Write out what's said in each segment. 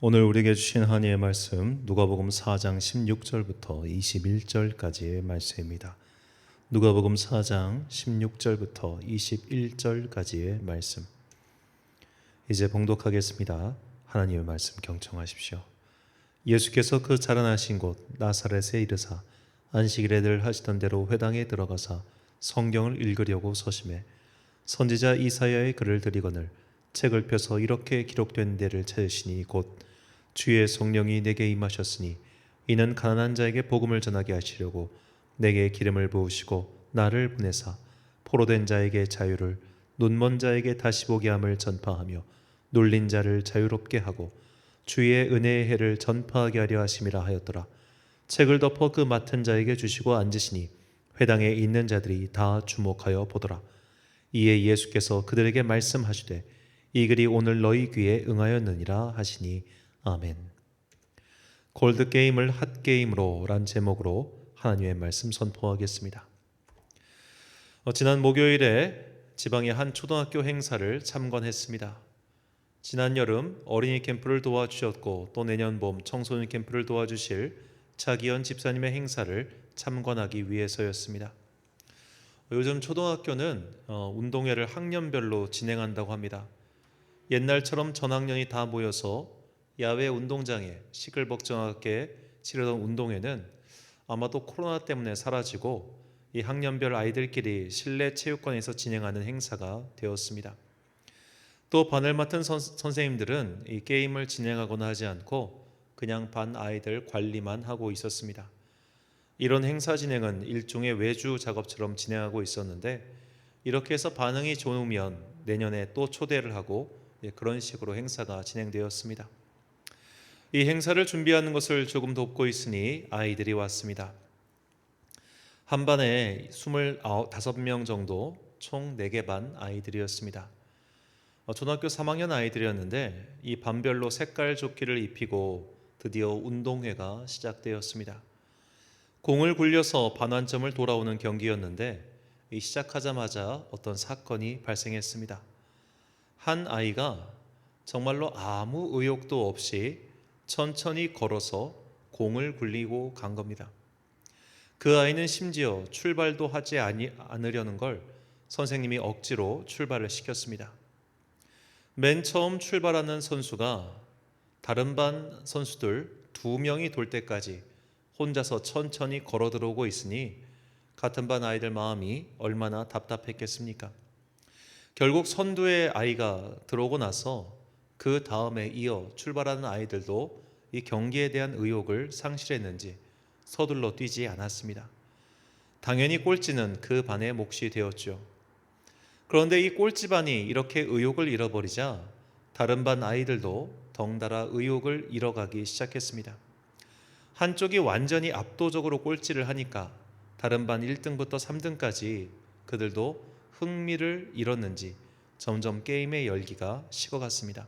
오늘 우리에게 주신 하나님의 말씀 누가복음 4장 16절부터 21절까지의 말씀입니다. 누가복음 4장 16절부터 21절까지의 말씀. 이제 봉독하겠습니다. 하나님의 말씀 경청하십시오. 예수께서 그 자라나신 곳 나사렛에 이르사 안식일에 늘 하시던 대로 회당에 들어가사 성경을 읽으려고 서심해 선지자 이사야의 글을 들이거늘 책을 펴서 이렇게 기록된 데를 찾으시니 곧 주의 성령이 내게 임하셨으니 이는 가난한 자에게 복음을 전하게 하시려고 내게 기름을 부으시고 나를 보내사 포로된 자에게 자유를 눈먼 자에게 다시 보게 함을 전파하며 눌린 자를 자유롭게 하고 주의 은혜의 해를 전파하게 하려 하심이라 하였더라. 책을 덮어 그 맡은 자에게 주시고 앉으시니 회당에 있는 자들이 다 주목하여 보더라. 이에 예수께서 그들에게 말씀하시되 이 글이 오늘 너희 귀에 응하였느니라 하시니 아멘. 골드게임을 핫게임으로 란 제목으로 하나님의 말씀 선포하겠습니다. 지난 목요일에 지방의 한 초등학교 행사를 참관했습니다. 지난 여름 어린이 캠프를 도와주셨고 또 내년 봄 청소년 캠프를 도와주실 차기현 집사님의 행사를 참관하기 위해서였습니다. 요즘 초등학교는 운동회를 학년별로 진행한다고 합니다. 옛날처럼 전학년이 다 모여서 야외 운동장에 시끌벅적하게 치르던 운동회는 아마도 코로나 때문에 사라지고 이 학년별 아이들끼리 실내 체육관에서 진행하는 행사가 되었습니다. 또 반을 맡은 선생님들은 이 게임을 진행하거나 하지 않고 그냥 반 아이들 관리만 하고 있었습니다. 이런 행사 진행은 일종의 외주 작업처럼 진행하고 있었는데 이렇게 해서 반응이 좋으면 내년에 또 초대를 하고 그런 식으로 행사가 진행되었습니다. 이 행사를 준비하는 것을 조금 돕고 있으니 아이들이 왔습니다. 한 반에 25명 정도 총 4개 반 아이들이었습니다. 초등학교 3학년 아이들이었는데 이 반별로 색깔 조끼를 입히고 드디어 운동회가 시작되었습니다. 공을 굴려서 반환점을 돌아오는 경기였는데 시작하자마자 어떤 사건이 발생했습니다. 한 아이가 정말로 아무 의욕도 없이 천천히 걸어서 공을 굴리고 간 겁니다. 그 아이는 심지어 출발도 하지 않으려는 걸 선생님이 억지로 출발을 시켰습니다. 맨 처음 출발하는 선수가 다른 반 선수들 2명이 돌 때까지 혼자서 천천히 걸어 들어오고 있으니 같은 반 아이들 마음이 얼마나 답답했겠습니까? 결국 선두의 아이가 들어오고 나서 그 다음에 이어 출발하는 아이들도 이 경기에 대한 의욕을 상실했는지 서둘러 뛰지 않았습니다. 당연히 꼴찌는 그 반의 몫이 되었죠. 그런데 이 꼴찌반이 이렇게 의욕을 잃어버리자 다른 반 아이들도 덩달아 의욕을 잃어가기 시작했습니다. 한쪽이 완전히 압도적으로 꼴찌를 하니까 다른 반 1등부터 3등까지 그들도 흥미를 잃었는지 점점 게임의 열기가 식어갔습니다.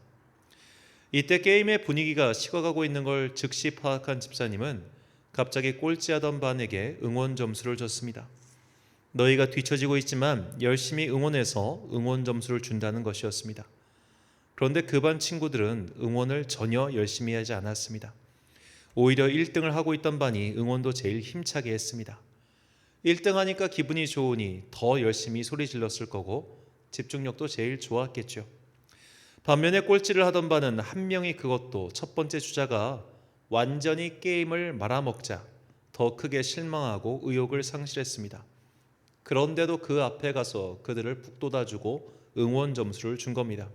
이때 게임의 분위기가 식어가고 있는 걸 즉시 파악한 집사님은 갑자기 꼴찌하던 반에게 응원 점수를 줬습니다. 너희가 뒤처지고 있지만 열심히 응원해서 응원 점수를 준다는 것이었습니다. 그런데 그 반 친구들은 응원을 전혀 열심히 하지 않았습니다. 오히려 1등을 하고 있던 반이 응원도 제일 힘차게 했습니다. 1등 하니까 기분이 좋으니 더 열심히 소리 질렀을 거고 집중력도 제일 좋았겠죠. 반면에 꼴찌를 하던 반은 한 명이 그것도 첫 번째 주자가 완전히 게임을 말아먹자 더 크게 실망하고 의욕을 상실했습니다. 그런데도 그 앞에 가서 그들을 북돋아주고 응원 점수를 준 겁니다.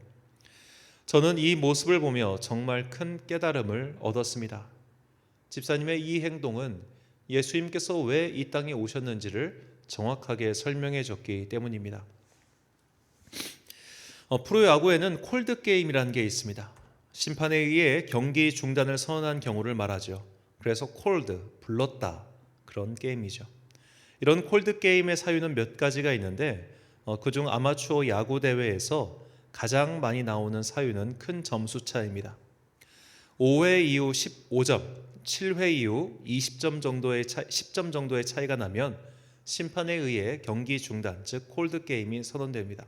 저는 이 모습을 보며 정말 큰 깨달음을 얻었습니다. 집사님의 이 행동은 예수님께서 왜 이 땅에 오셨는지를 정확하게 설명해 줬기 때문입니다. 프로야구에는 콜드게임이라는 게 있습니다. 심판에 의해 경기 중단을 선언한 경우를 말하죠. 그래서 콜드, 불렀다, 그런 게임이죠. 이런 콜드게임의 사유는 몇 가지가 있는데 그중 아마추어 야구 대회에서 가장 많이 나오는 사유는 큰 점수 차이입니다. 5회 이후 15점, 7회 이후 10점 정도의 차이가 나면 심판에 의해 경기 중단, 즉 콜드게임이 선언됩니다.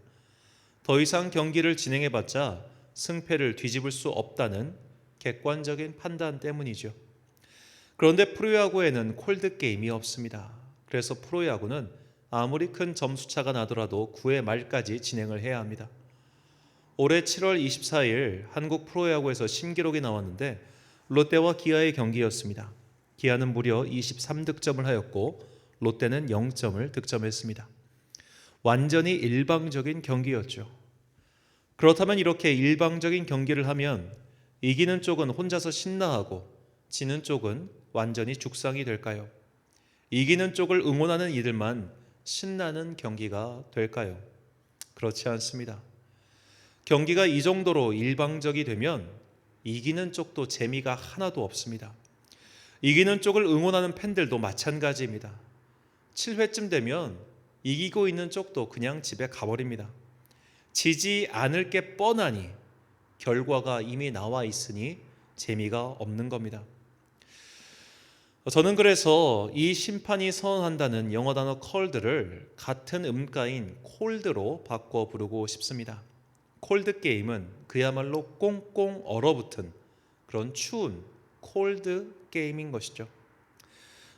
더 이상 경기를 진행해봤자 승패를 뒤집을 수 없다는 객관적인 판단 때문이죠. 그런데 프로야구에는 콜드 게임이 없습니다. 그래서 프로야구는 아무리 큰 점수차가 나더라도 9회 말까지 진행을 해야 합니다. 올해 7월 24일 한국 프로야구에서 신기록이 나왔는데 롯데와 기아의 경기였습니다. 기아는 무려 23득점을 하였고 롯데는 0점을 득점했습니다. 완전히 일방적인 경기였죠. 그렇다면 이렇게 일방적인 경기를 하면 이기는 쪽은 혼자서 신나하고 지는 쪽은 완전히 죽상이 될까요? 이기는 쪽을 응원하는 이들만 신나는 경기가 될까요? 그렇지 않습니다. 경기가 이 정도로 일방적이 되면 이기는 쪽도 재미가 하나도 없습니다. 이기는 쪽을 응원하는 팬들도 마찬가지입니다. 7회쯤 되면 이기고 있는 쪽도 그냥 집에 가버립니다. 지지 않을 게 뻔하니 결과가 이미 나와 있으니 재미가 없는 겁니다. 저는 그래서 이 심판이 선언한다는 영어 단어 cold를 같은 음가인 cold로 바꿔 부르고 싶습니다. 콜드 게임은 그야말로 꽁꽁 얼어붙은 그런 추운 콜드 게임인 것이죠.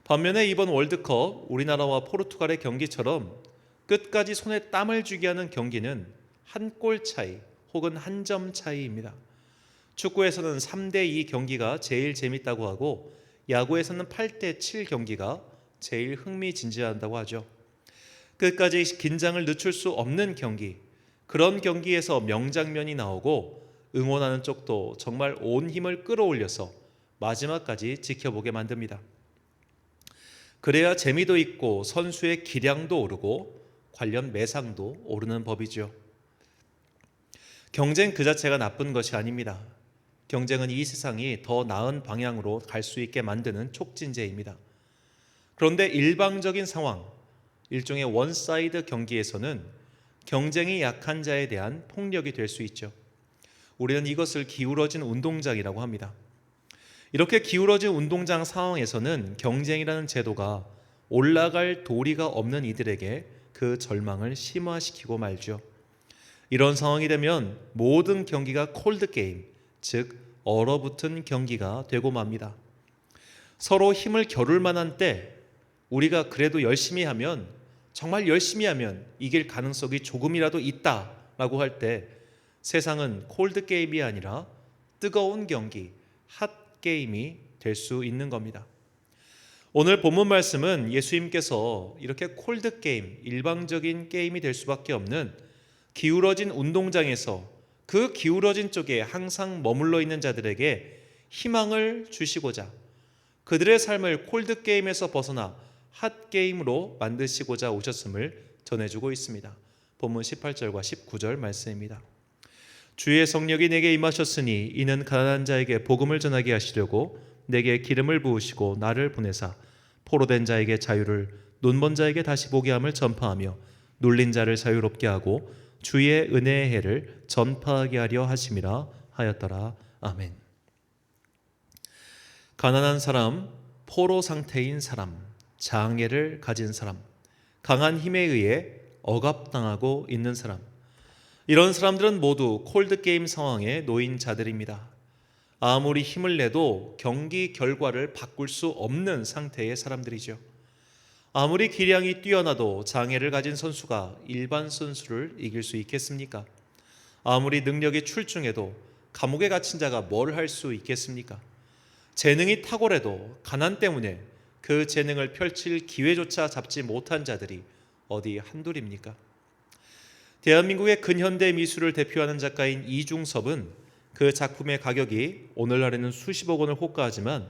반면에 이번 월드컵 우리나라와 포르투갈의 경기처럼 끝까지 손에 땀을 쥐게 하는 경기는 한 골 차이 혹은 한 점 차이입니다. 축구에서는 3대2 경기가 제일 재밌다고 하고 야구에서는 8대7 경기가 제일 흥미진진한다고 하죠. 끝까지 긴장을 늦출 수 없는 경기, 그런 경기에서 명장면이 나오고 응원하는 쪽도 정말 온 힘을 끌어올려서 마지막까지 지켜보게 만듭니다. 그래야 재미도 있고 선수의 기량도 오르고 관련 매상도 오르는 법이죠. 경쟁 그 자체가 나쁜 것이 아닙니다. 경쟁은 이 세상이 더 나은 방향으로 갈 수 있게 만드는 촉진제입니다. 그런데 일방적인 상황, 일종의 원사이드 경기에서는 경쟁이 약한 자에 대한 폭력이 될 수 있죠. 우리는 이것을 기울어진 운동장이라고 합니다. 이렇게 기울어진 운동장 상황에서는 경쟁이라는 제도가 올라갈 도리가 없는 이들에게 그 절망을 심화시키고 말죠. 이런 상황이 되면 모든 경기가 콜드 게임, 즉 얼어붙은 경기가 되고 맙니다. 서로 힘을 겨룰 만한 때 우리가 그래도 열심히 하면, 정말 열심히 하면 이길 가능성이 조금이라도 있다라고 할 때 세상은 콜드 게임이 아니라 뜨거운 경기, 핫 게임이 될 수 있는 겁니다. 오늘 본문 말씀은 예수님께서 이렇게 콜드 게임, 일방적인 게임이 될 수밖에 없는 기울어진 운동장에서 그 기울어진 쪽에 항상 머물러 있는 자들에게 희망을 주시고자 그들의 삶을 콜드 게임에서 벗어나 핫 게임으로 만드시고자 오셨음을 전해주고 있습니다. 본문 18절과 19절 말씀입니다. 주의 성령이 내게 임하셨으니 이는 가난한 자에게 복음을 전하게 하시려고 내게 기름을 부으시고 나를 보내사 포로된 자에게 자유를, 눈먼 자에게 다시 보게 함을 전파하며 눌린 자를 자유롭게 하고 주의 은혜의 해를 전파하게 하려 하심이라 하였더라. 아멘. 가난한 사람, 포로 상태인 사람, 장애를 가진 사람, 강한 힘에 의해 억압당하고 있는 사람, 이런 사람들은 모두 콜드게임 상황에 놓인 자들입니다. 아무리 힘을 내도 경기 결과를 바꿀 수 없는 상태의 사람들이죠. 아무리 기량이 뛰어나도 장애를 가진 선수가 일반 선수를 이길 수 있겠습니까? 아무리 능력이 출중해도 감옥에 갇힌 자가 뭘 할 수 있겠습니까? 재능이 탁월해도 가난 때문에 그 재능을 펼칠 기회조차 잡지 못한 자들이 어디 한둘입니까? 대한민국의 근현대 미술을 대표하는 작가인 이중섭은 그 작품의 가격이 오늘날에는 수십억 원을 호가하지만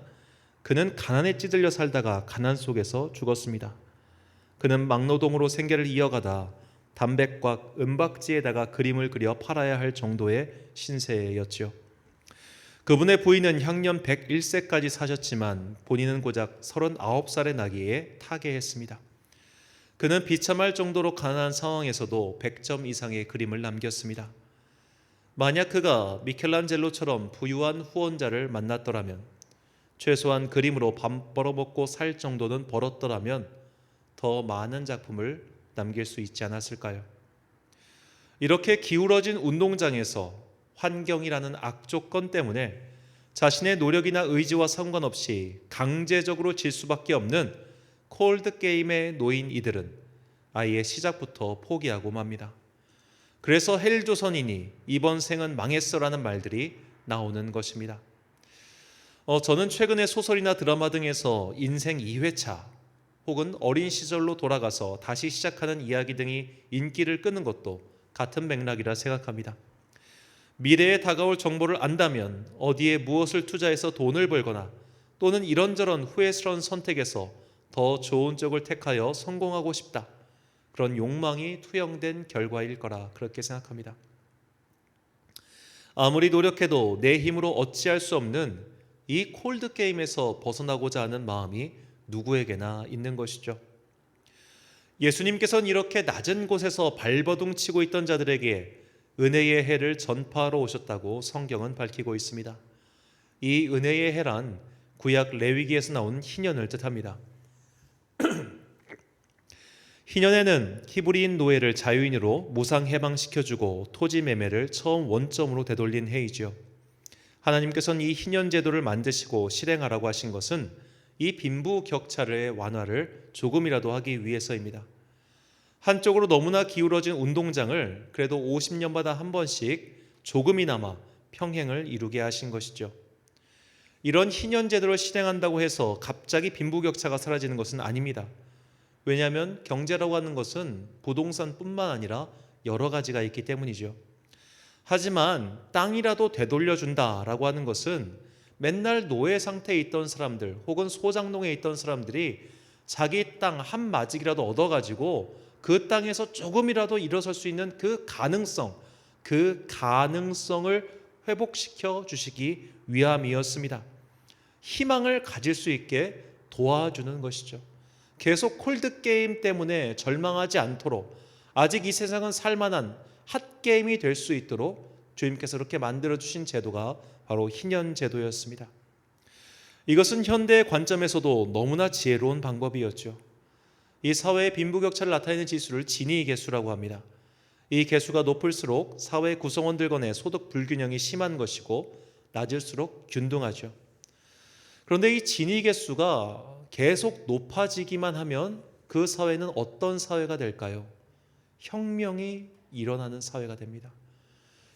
그는 가난에 찌들려 살다가 가난 속에서 죽었습니다. 그는 막노동으로 생계를 이어가다 담백과 은박지에다가 그림을 그려 팔아야 할 정도의 신세였죠. 그분의 부인은 향년 101세까지 사셨지만 본인은 고작 39살의 나이에 타계했습니다. 그는 비참할 정도로 가난한 상황에서도 100점 이상의 그림을 남겼습니다. 만약 그가 미켈란젤로처럼 부유한 후원자를 만났더라면, 최소한 그림으로 밥 벌어먹고 살 정도는 벌었더라면 더 많은 작품을 남길 수 있지 않았을까요? 이렇게 기울어진 운동장에서 환경이라는 악조건 때문에 자신의 노력이나 의지와 상관없이 강제적으로 질 수밖에 없는 콜드 게임에 놓인 이들은 아예 시작부터 포기하고 맙니다. 그래서 헬조선이니 이번 생은 망했어라는 말들이 나오는 것입니다. 저는 최근에 소설이나 드라마 등에서 인생 2회차 혹은 어린 시절로 돌아가서 다시 시작하는 이야기 등이 인기를 끄는 것도 같은 맥락이라 생각합니다. 미래에 다가올 정보를 안다면 어디에 무엇을 투자해서 돈을 벌거나 또는 이런저런 후회스러운 선택에서 더 좋은 쪽을 택하여 성공하고 싶다. 그런 욕망이 투영된 결과일 거라 그렇게 생각합니다. 아무리 노력해도 내 힘으로 어찌할 수 없는 이 콜드 게임에서 벗어나고자 하는 마음이 누구에게나 있는 것이죠. 예수님께서는 이렇게 낮은 곳에서 발버둥 치고 있던 자들에게 은혜의 해를 전파하러 오셨다고 성경은 밝히고 있습니다. 이 은혜의 해란 구약 레위기에서 나온 희년을 뜻합니다. 희년에는 히브리인 노예를 자유인으로 무상 해방시켜주고 토지 매매를 처음 원점으로 되돌린 해이죠. 하나님께서는 이 희년 제도를 만드시고 실행하라고 하신 것은 이 빈부격차의 완화를 조금이라도 하기 위해서입니다. 한쪽으로 너무나 기울어진 운동장을 그래도 50년마다 한 번씩 조금이나마 평행을 이루게 하신 것이죠. 이런 희년 제도를 실행한다고 해서 갑자기 빈부격차가 사라지는 것은 아닙니다. 왜냐하면 경제라고 하는 것은 부동산뿐만 아니라 여러 가지가 있기 때문이죠. 하지만 땅이라도 되돌려준다라고 하는 것은 맨날 노예 상태에 있던 사람들 혹은 소장농에 있던 사람들이 자기 땅 한 마직이라도 얻어가지고 그 땅에서 조금이라도 일어설 수 있는 그 가능성을 회복시켜 주시기 위함이었습니다. 희망을 가질 수 있게 도와주는 것이죠. 계속 콜드게임 때문에 절망하지 않도록 아직 이 세상은 살만한 핫게임이 될 수 있도록 주님께서 이렇게 만들어주신 제도가 바로 희년 제도였습니다. 이것은 현대의 관점에서도 너무나 지혜로운 방법이었죠. 이 사회의 빈부격차를 나타내는 지수를 지니 계수라고 합니다. 이 계수가 높을수록 사회 구성원들 간의 소득 불균형이 심한 것이고 낮을수록 균등하죠. 그런데 이 지니 계수가 계속 높아지기만 하면 그 사회는 어떤 사회가 될까요? 혁명이 일어나는 사회가 됩니다.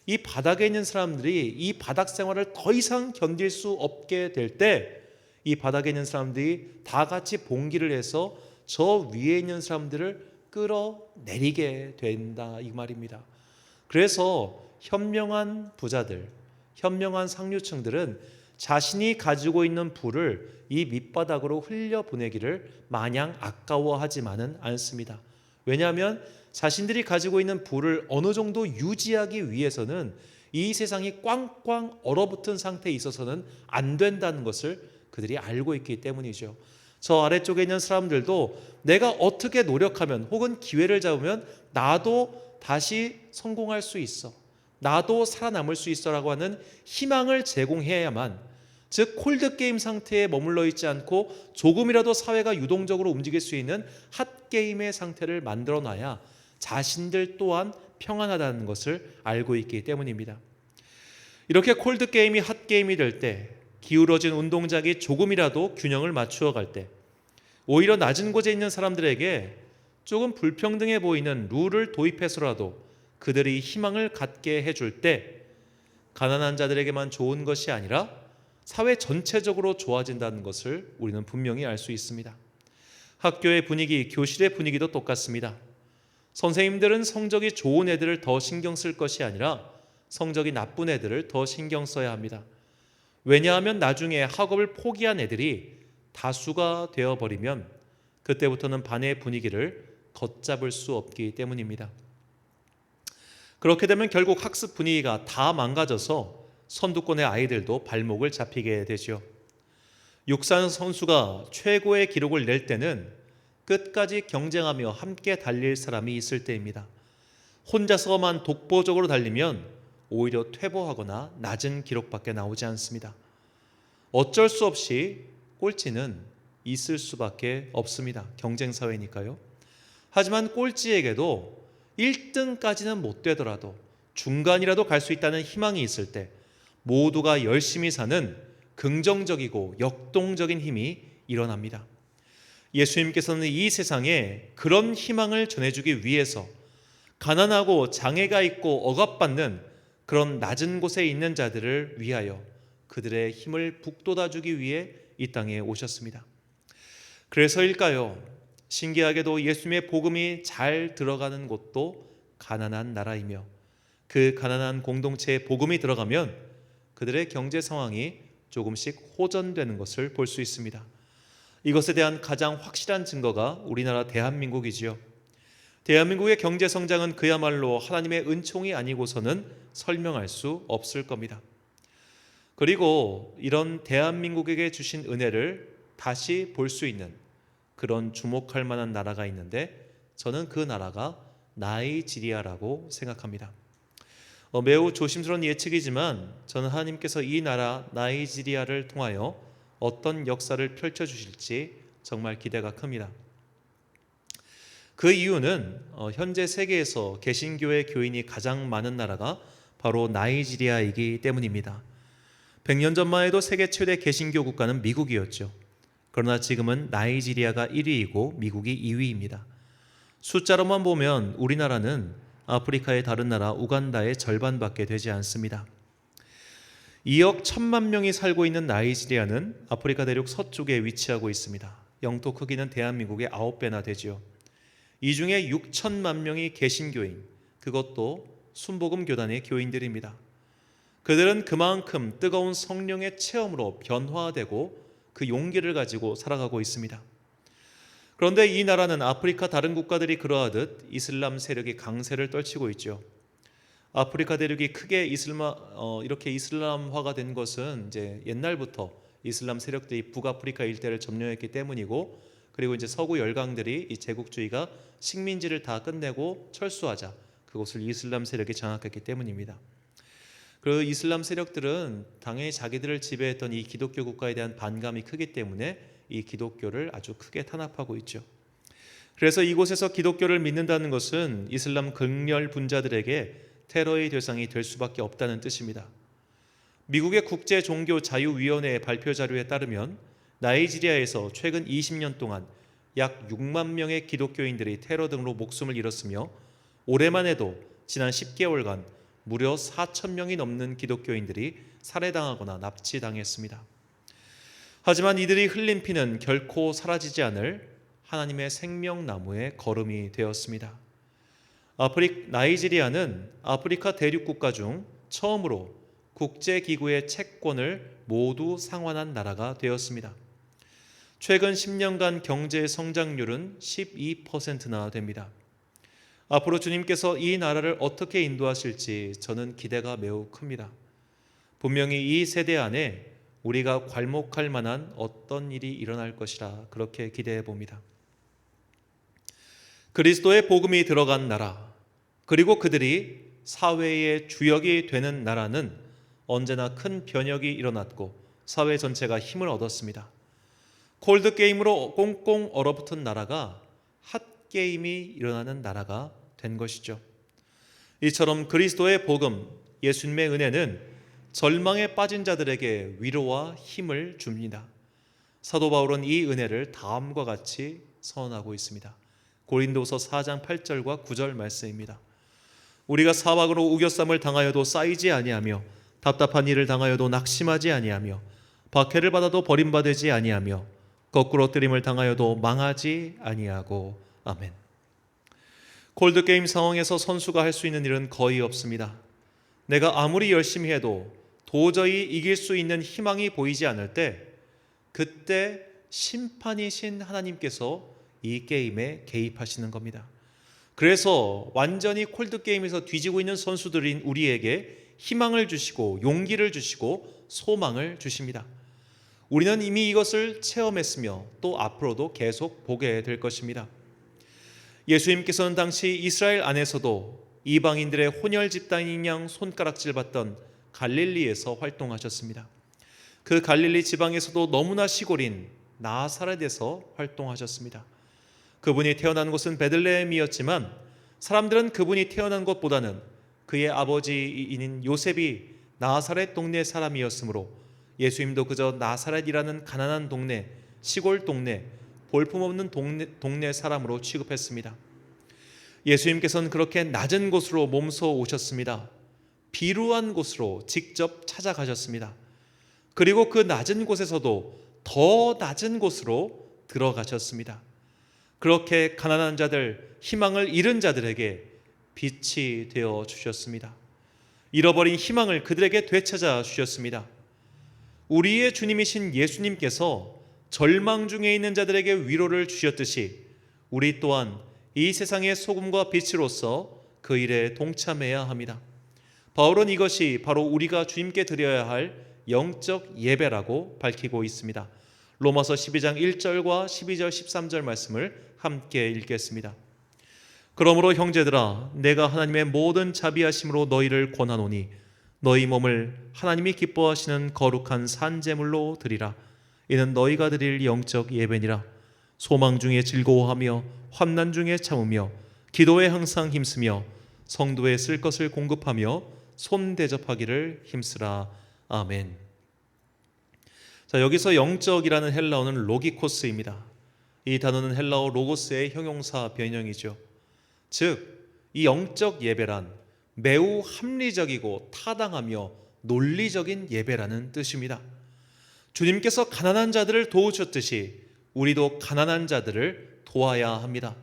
이 바닥에 있는 사람들이 이 바닥 생활을 더 이상 견딜 수 없게 될 때 이 바닥에 있는 사람들이 다 같이 봉기를 해서 저 위에 있는 사람들을 끌어내리게 된다 이 말입니다. 그래서 현명한 부자들, 현명한 상류층들은 자신이 가지고 있는 부를 이 밑바닥으로 흘려보내기를 마냥 아까워하지만은 않습니다. 왜냐하면 자신들이 가지고 있는 부를 어느 정도 유지하기 위해서는 이 세상이 꽝꽝 얼어붙은 상태에 있어서는 안 된다는 것을 그들이 알고 있기 때문이죠. 저 아래쪽에 있는 사람들도 내가 어떻게 노력하면 혹은 기회를 잡으면 나도 다시 성공할 수 있어, 나도 살아남을 수 있어라고 하는 희망을 제공해야만, 즉 콜드게임 상태에 머물러 있지 않고 조금이라도 사회가 유동적으로 움직일 수 있는 핫게임의 상태를 만들어놔야 자신들 또한 평안하다는 것을 알고 있기 때문입니다. 이렇게 콜드게임이 핫게임이 될 때, 기울어진 운동장이 조금이라도 균형을 맞추어 갈 때, 오히려 낮은 곳에 있는 사람들에게 조금 불평등해 보이는 룰을 도입해서라도 그들이 희망을 갖게 해줄 때 가난한 자들에게만 좋은 것이 아니라 사회 전체적으로 좋아진다는 것을 우리는 분명히 알 수 있습니다. 학교의 분위기, 교실의 분위기도 똑같습니다. 선생님들은 성적이 좋은 애들을 더 신경 쓸 것이 아니라 성적이 나쁜 애들을 더 신경 써야 합니다. 왜냐하면 나중에 학업을 포기한 애들이 다수가 되어버리면 그때부터는 반의 분위기를 걷잡을 수 없기 때문입니다. 그렇게 되면 결국 학습 분위기가 다 망가져서 선두권의 아이들도 발목을 잡히게 되죠. 육상 선수가 최고의 기록을 낼 때는 끝까지 경쟁하며 함께 달릴 사람이 있을 때입니다. 혼자서만 독보적으로 달리면 오히려 퇴보하거나 낮은 기록밖에 나오지 않습니다. 어쩔 수 없이 꼴찌는 있을 수밖에 없습니다. 경쟁 사회니까요. 하지만 꼴찌에게도 1등까지는 못 되더라도 중간이라도 갈 수 있다는 희망이 있을 때 모두가 열심히 사는 긍정적이고 역동적인 힘이 일어납니다. 예수님께서는 이 세상에 그런 희망을 전해주기 위해서 가난하고 장애가 있고 억압받는 그런 낮은 곳에 있는 자들을 위하여 그들의 힘을 북돋아주기 위해 이 땅에 오셨습니다. 그래서일까요? 신기하게도 예수님의 복음이 잘 들어가는 곳도 가난한 나라이며 그 가난한 공동체에 복음이 들어가면 그들의 경제 상황이 조금씩 호전되는 것을 볼 수 있습니다. 이것에 대한 가장 확실한 증거가 우리나라 대한민국이지요. 대한민국의 경제 성장은 그야말로 하나님의 은총이 아니고서는 설명할 수 없을 겁니다. 그리고 이런 대한민국에게 주신 은혜를 다시 볼 수 있는 그런 주목할 만한 나라가 있는데 저는 그 나라가 나이지리아라고 생각합니다. 매우 조심스러운 예측이지만 저는 하나님께서 이 나라 나이지리아를 통하여 어떤 역사를 펼쳐주실지 정말 기대가 큽니다. 그 이유는 현재 세계에서 개신교의 교인이 가장 많은 나라가 바로 나이지리아이기 때문입니다. 100년 전만 해도 세계 최대 개신교 국가는 미국이었죠. 그러나 지금은 나이지리아가 1위이고 미국이 2위입니다. 숫자로만 보면 우리나라는 아프리카의 다른 나라 우간다의 절반밖에 되지 않습니다. 2억 1천만 명이 살고 있는 나이지리아는 아프리카 대륙 서쪽에 위치하고 있습니다. 영토 크기는 대한민국의 9배나 되지요. 이 중에 6천만 명이 개신교인, 그것도 순복음 교단의 교인들입니다. 그들은 그만큼 뜨거운 성령의 체험으로 변화되고 그 용기를 가지고 살아가고 있습니다. 그런데 이 나라는 아프리카 다른 국가들이 그러하듯 이슬람 세력이 강세를 떨치고 있죠. 아프리카 대륙이 크게 이렇게 이슬람화가 된 것은 이제 옛날부터 이슬람 세력들이 북아프리카 일대를 점령했기 때문이고, 그리고 이제 서구 열강들이 이 제국주의가 식민지를 다 끝내고 철수하자 그것을 이슬람 세력이 장악했기 때문입니다. 그 이슬람 세력들은 당연히 자기들을 지배했던 이 기독교 국가에 대한 반감이 크기 때문에 이 기독교를 아주 크게 탄압하고 있죠. 그래서 이곳에서 기독교를 믿는다는 것은 이슬람 극렬 분자들에게 테러의 대상이 될 수밖에 없다는 뜻입니다. 미국의 국제종교자유위원회의 발표 자료에 따르면 나이지리아에서 최근 20년 동안 약 6만 명의 기독교인들이 테러 등으로 목숨을 잃었으며 올해만 해도 지난 10개월간 무려 4천 명이 넘는 기독교인들이 살해당하거나 납치당했습니다. 하지만 이들이 흘린 피는 결코 사라지지 않을 하나님의 생명나무의 거름이 되었습니다. 나이지리아는 아프리카 대륙 국가 중 처음으로 국제기구의 채권을 모두 상환한 나라가 되었습니다. 최근 10년간 경제 성장률은 12%나 됩니다. 앞으로 주님께서 이 나라를 어떻게 인도하실지 저는 기대가 매우 큽니다. 분명히 이 세대 안에 우리가 괄목할 만한 어떤 일이 일어날 것이라 그렇게 기대해 봅니다. 그리스도의 복음이 들어간 나라, 그리고 그들이 사회의 주역이 되는 나라는 언제나 큰 변혁이 일어났고 사회 전체가 힘을 얻었습니다. 콜드게임으로 꽁꽁 얼어붙은 나라가 핫게임이 일어나는 나라가 된 것이죠. 이처럼 그리스도의 복음, 예수님의 은혜는 절망에 빠진 자들에게 위로와 힘을 줍니다. 사도 바울은 이 은혜를 다음과 같이 선언하고 있습니다. 고린도서 4장 8절과 9절 말씀입니다. 우리가 사박으로 우겨쌈을 당하여도 쌓이지 아니하며 답답한 일을 당하여도 낙심하지 아니하며 박해를 받아도 버림받지 아니하며 거꾸로 뜨림을 당하여도 망하지 아니하고. 아멘. 콜드게임 상황에서 선수가 할 수 있는 일은 거의 없습니다. 내가 아무리 열심히 해도 도저히 이길 수 있는 희망이 보이지 않을 때, 그때 심판이신 하나님께서 이 게임에 개입하시는 겁니다. 그래서 완전히 콜드게임에서 뒤지고 있는 선수들인 우리에게 희망을 주시고 용기를 주시고 소망을 주십니다. 우리는 이미 이것을 체험했으며 또 앞으로도 계속 보게 될 것입니다. 예수님께서는 당시 이스라엘 안에서도 이방인들의 혼혈 집단인 양 손가락질 받던 갈릴리에서 활동하셨습니다. 그 갈릴리 지방에서도 너무나 시골인 나사렛에서 활동하셨습니다. 그분이 태어난 곳은 베들레헴이었지만 사람들은 그분이 태어난 곳보다는 그의 아버지인 요셉이 나사렛 동네 사람이었으므로 예수님도 그저 나사렛이라는 가난한 동네, 시골 동네, 볼품없는 동네 사람으로 취급했습니다. 예수님께서는 그렇게 낮은 곳으로 몸소 오셨습니다. 비루한 곳으로 직접 찾아가셨습니다. 그리고 그 낮은 곳에서도 더 낮은 곳으로 들어가셨습니다. 그렇게 가난한 자들, 희망을 잃은 자들에게 빛이 되어 주셨습니다. 잃어버린 희망을 그들에게 되찾아 주셨습니다. 우리의 주님이신 예수님께서 절망 중에 있는 자들에게 위로를 주셨듯이 우리 또한 이 세상의 소금과 빛으로서 그 일에 동참해야 합니다. 바울은 이것이 바로 우리가 주님께 드려야 할 영적 예배라고 밝히고 있습니다. 로마서 12장 1절과 12절 13절 말씀을 함께 읽겠습니다. 그러므로 형제들아, 내가 하나님의 모든 자비하심으로 너희를 권하노니 너희 몸을 하나님이 기뻐하시는 거룩한 산제물로 드리라. 이는 너희가 드릴 영적 예배니라. 소망 중에 즐거워하며 환난 중에 참으며 기도에 항상 힘쓰며 성도에 쓸 것을 공급하며 손 대접하기를 힘쓰라. 아멘. 자, 여기서 영적이라는 헬라어는 로기코스입니다. 이 단어는 헬라어 로고스의 형용사 변형이죠. 즉, 이 영적 예배란 매우 합리적이고 타당하며 논리적인 예배라는 뜻입니다. 주님께서 가난한 자들을 도우셨듯이 우리도 가난한 자들을 도와야 합니다.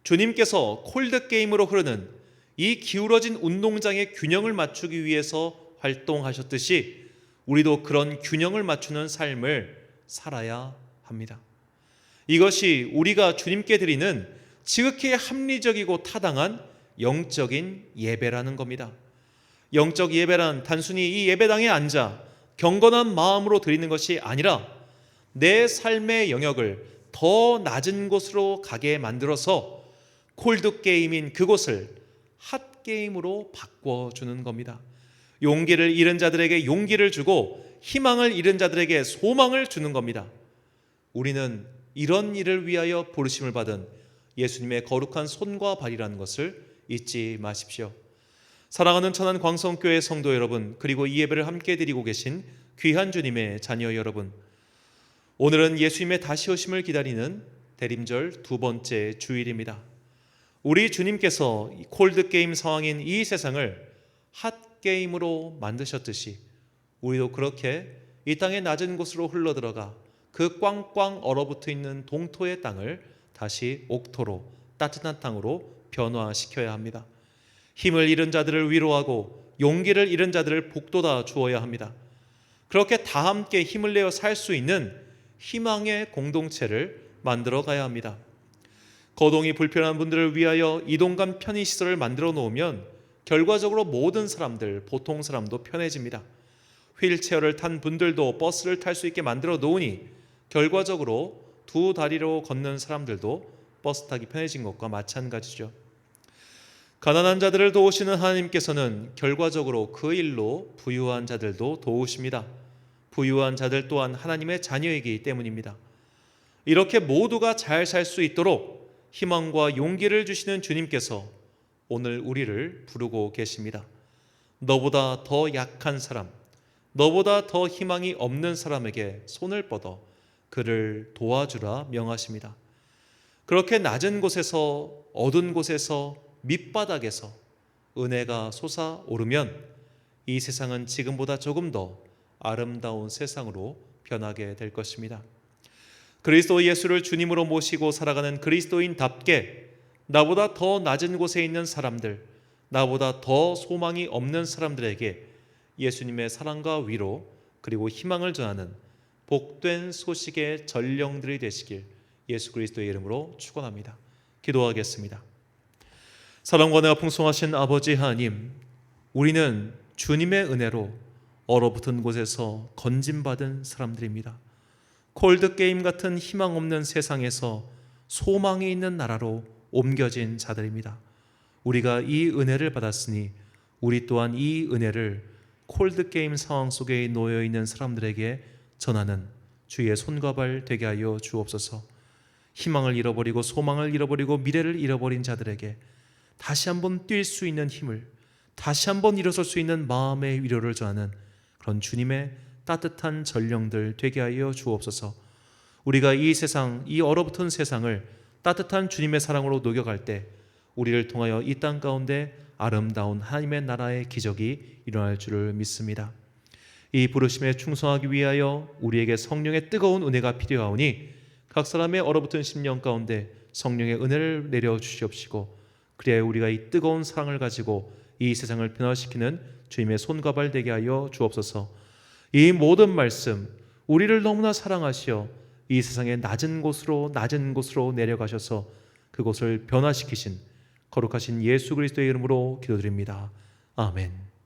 주님께서 콜드게임으로 흐르는 이 기울어진 운동장의 균형을 맞추기 위해서 활동하셨듯이 우리도 그런 균형을 맞추는 삶을 살아야 합니다. 이것이 우리가 주님께 드리는 지극히 합리적이고 타당한 영적인 예배라는 겁니다. 영적 예배란 단순히 이 예배당에 앉아 경건한 마음으로 드리는 것이 아니라 내 삶의 영역을 더 낮은 곳으로 가게 만들어서 콜드게임인 그곳을 핫게임으로 바꿔주는 겁니다. 용기를 잃은 자들에게 용기를 주고 희망을 잃은 자들에게 소망을 주는 겁니다. 우리는 이런 일을 위하여 부르심을 받은 예수님의 거룩한 손과 발이라는 것을 잊지 마십시오. 사랑하는 천안 광성교회 성도 여러분, 그리고 이 예배를 함께 드리고 계신 귀한 주님의 자녀 여러분, 오늘은 예수님의 다시 오심을 기다리는 대림절 두 번째 주일입니다. 우리 주님께서 콜드게임 상황인 이 세상을 핫게임으로 만드셨듯이 우리도 그렇게 이 땅의 낮은 곳으로 흘러들어가 그 꽝꽝 얼어붙어 있는 동토의 땅을 다시 옥토로, 따뜻한 땅으로 변화시켜야 합니다. 힘을 잃은 자들을 위로하고 용기를 잃은 자들을 북돋아 주어야 합니다. 그렇게 다 함께 힘을 내어 살 수 있는 희망의 공동체를 만들어 가야 합니다. 거동이 불편한 분들을 위하여 이동감 편의시설을 만들어 놓으면 결과적으로 모든 사람들, 보통 사람도 편해집니다. 휠체어를 탄 분들도 버스를 탈 수 있게 만들어 놓으니 결과적으로 두 다리로 걷는 사람들도 버스 타기 편해진 것과 마찬가지죠. 가난한 자들을 도우시는 하나님께서는 결과적으로 그 일로 부유한 자들도 도우십니다. 부유한 자들 또한 하나님의 자녀이기 때문입니다. 이렇게 모두가 잘 살 수 있도록 희망과 용기를 주시는 주님께서 오늘 우리를 부르고 계십니다. 너보다 더 약한 사람, 너보다 더 희망이 없는 사람에게 손을 뻗어 그를 도와주라 명하십니다. 그렇게 낮은 곳에서, 어두운 곳에서, 밑바닥에서 은혜가 솟아오르면 이 세상은 지금보다 조금 더 아름다운 세상으로 변하게 될 것입니다. 그리스도 예수를 주님으로 모시고 살아가는 그리스도인답게 나보다 더 낮은 곳에 있는 사람들, 나보다 더 소망이 없는 사람들에게 예수님의 사랑과 위로 그리고 희망을 전하는 복된 소식의 전령들이 되시길 예수 그리스도의 이름으로 축원합니다. 기도하겠습니다. 사랑과 은혜가 풍성하신 아버지 하나님, 우리는 주님의 은혜로 얼어붙은 곳에서 건짐받은 사람들입니다. 콜드게임 같은 희망 없는 세상에서 소망이 있는 나라로 옮겨진 자들입니다. 우리가 이 은혜를 받았으니 우리 또한 이 은혜를 콜드게임 상황 속에 놓여 있는 사람들에게 전하는 주의 손과 발 되게 하여 주옵소서. 희망을 잃어버리고 소망을 잃어버리고 미래를 잃어버린 자들에게 다시 한번 뛸 수 있는 힘을, 다시 한번 일어설 수 있는 마음의 위로를 전하는 그런 주님의 따뜻한 전령들 되게 하여 주옵소서. 우리가 이 세상, 이 얼어붙은 세상을 따뜻한 주님의 사랑으로 녹여갈 때 우리를 통하여 이 땅 가운데 아름다운 하나님의 나라의 기적이 일어날 줄을 믿습니다. 이 부르심에 충성하기 위하여 우리에게 성령의 뜨거운 은혜가 필요하오니 각 사람의 얼어붙은 심령 가운데 성령의 은혜를 내려 주시옵시고, 그래야 우리가 이 뜨거운 사랑을 가지고 이 세상을 변화시키는 주님의 손과 발 되게 하여 주옵소서. 이 모든 말씀, 우리를 너무나 사랑하시어 이 세상의 낮은 곳으로 내려가셔서 그곳을 변화시키신 거룩하신 예수 그리스도의 이름으로 기도드립니다. 아멘.